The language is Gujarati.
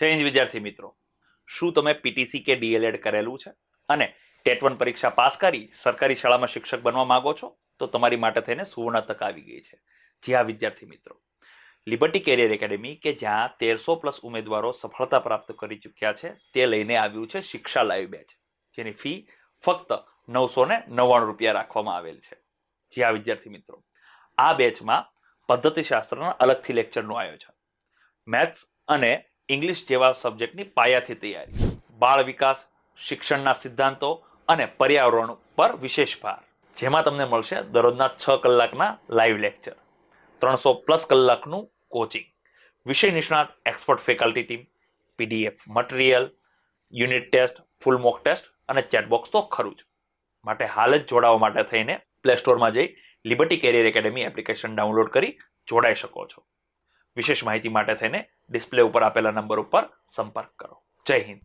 જય હિન્દ વિદ્યાર્થી મિત્રો, શું તમે પીટીસી કે ડીએલએડ કરેલું છે અને ટેટ 1 પરીક્ષા પાસ કરી સરકારી શાળામાં શિક્ષક બનવા માંગો છો? તો તમારી માટે થઈને સુવર્ણ તક આવી ગઈ છે. જી હા વિદ્યાર્થી મિત્રો, લિબર્ટી કેરિયર એકેડેમી કે જ્યાં 1300+ ઉમેદવારો સફળતા પ્રાપ્ત કરી ચૂક્યા છે તે લઈને આવ્યું છે શિક્ષા લાઈવ બેચ, જેની ફી ફક્ત 999 રૂપિયા રાખવામાં આવેલ છે. જી હા વિદ્યાર્થી મિત્રો, આ બેચમાં પદ્ધતિશાસ્ત્રના અલગથી લેક્ચરનું આયોજન, મેથ્સ અને ઇંગ્લિશ જેવા સબ્જેક્ટની પાયાથી તૈયારી, બાળ વિકાસ, શિક્ષણના સિદ્ધાંતો અને પર્યાવરણ પર વિશેષ ભાર, જેમાં તમને મળશે દરરોજના 6 કલાકના લાઈવ લેક્ચર, 300+ કલાકનું કોચિંગ, વિષય નિષ્ણાત expert faculty team, PDF material, unit test, full mock test અને ચેટબોક્સ તો ખરું જ. માટે હાલ જ જોડાવા માટે થઈને પ્લે સ્ટોરમાં જઈ Liberty Career Academy application download કરી જોડાઈ શકો છો. વિશેષ માહિતી માટે થઈને ડિસ્પ્લે ઉપર આપેલા નંબર ઉપર સંપર્ક કરો. જય હિન્દ.